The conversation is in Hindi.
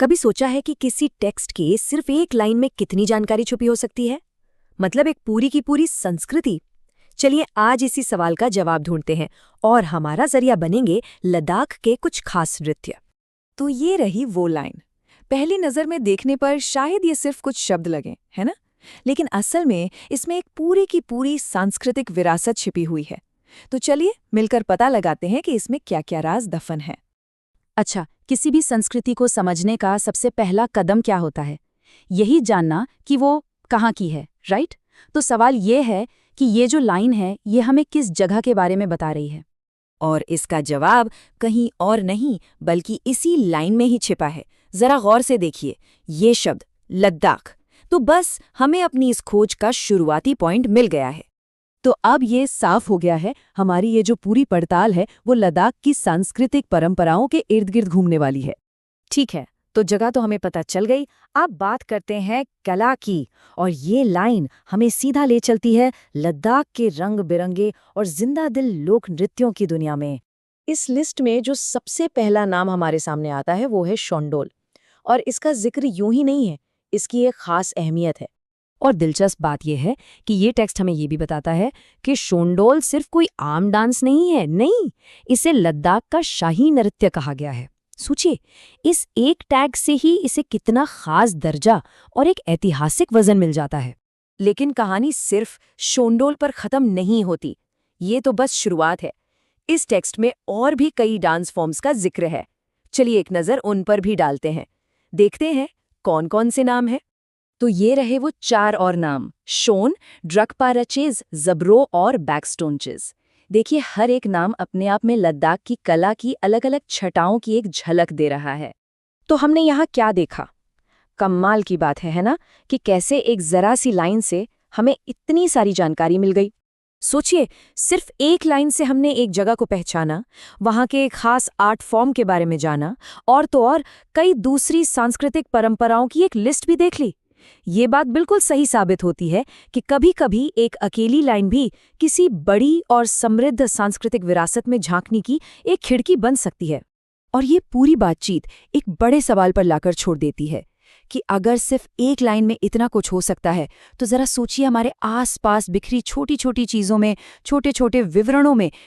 कभी सोचा है कि किसी टेक्स्ट के सिर्फ एक लाइन में कितनी जानकारी छुपी हो सकती है? मतलब एक पूरी की पूरी संस्कृति। चलिए आज इसी सवाल का जवाब ढूंढते हैं और हमारा जरिया बनेंगे लद्दाख के कुछ खास नृत्य। तो ये रही वो लाइन। पहली नज़र में देखने पर शायद ये सिर्फ कुछ शब्द लगें, है ना? लेकिन असल में इसमें एक पूरी की पूरी सांस्कृतिक विरासत छिपी हुई है। तो चलिए मिलकर पता लगाते हैं कि इसमें क्या क्या राज दफन है। अच्छा, किसी भी संस्कृति को समझने का सबसे पहला कदम क्या होता है? यही जानना कि वो कहाँ की है, राइट? तो सवाल ये है कि ये जो लाइन है, ये हमें किस जगह के बारे में बता रही है? और इसका जवाब कहीं और नहीं बल्कि इसी लाइन में ही छिपा है। जरा गौर से देखिए, ये शब्द लद्दाख। तो बस हमें अपनी इस खोज का शुरुआती पॉइंट मिल गया है। तो अब ये साफ हो गया है, हमारी ये जो पूरी पड़ताल है वो लद्दाख की सांस्कृतिक परंपराओं के इर्द गिर्द घूमने वाली है। ठीक है, तो जगह तो हमें पता चल गई। अब बात करते हैं कला की, और ये लाइन हमें सीधा ले चलती है लद्दाख के रंग बिरंगे और जिंदा दिल लोक नृत्यों की दुनिया में। इस लिस्ट में जो सबसे पहला नाम हमारे सामने आता है वो है शोंडोल। और इसका जिक्र यूं ही नहीं है, इसकी एक खास अहमियत है। और दिलचस्प बात यह है कि ये टेक्स्ट हमें ये भी बताता है कि शोंडोल सिर्फ कोई आम डांस नहीं है, नहीं, इसे लद्दाख का शाही नृत्य कहा गया है। सोचिए, इस एक टैग से ही इसे कितना खास दर्जा और एक ऐतिहासिक वजन मिल जाता है। लेकिन कहानी सिर्फ शोंडोल पर खत्म नहीं होती। ये तो बस शुरुआत है। इस टेक्स्ट में और भी कई डांस फॉर्म्स का जिक्र है। चलिए एक नज़र उन पर भी डालते हैं। देखते हैं कौन कौन से नाम हैं। तो ये रहे वो 4 और नाम: शोन, ड्रकपारचेज, जबरो और बैकस्टोनचेज। देखिए, हर एक नाम अपने आप में लद्दाख की कला की अलग अलग छटाओं की एक झलक दे रहा है। तो हमने यहाँ क्या देखा? कमाल की बात है ना, कि कैसे एक जरा सी लाइन से हमें इतनी सारी जानकारी मिल गई। सोचिए, सिर्फ एक लाइन से हमने एक जगह को पहचाना, वहाँ के एक खास आर्ट फॉर्म के बारे में जाना, और तो और कई दूसरी सांस्कृतिक परंपराओं की एक लिस्ट भी देख ली। ये बात बिल्कुल सही साबित होती है कि कभी-कभी एक अकेली लाइन भी किसी बड़ी और समृद्ध सांस्कृतिक विरासत में झांकने की एक खिड़की बन सकती है। और ये पूरी बातचीत एक बड़े सवाल पर लाकर छोड़ देती है कि अगर सिर्फ एक लाइन में इतना कुछ हो सकता है, तो जरा सोचिए हमारे आसपास बिखरी छोटी छोटी चीजों में, छोटे छोटे विवरणों में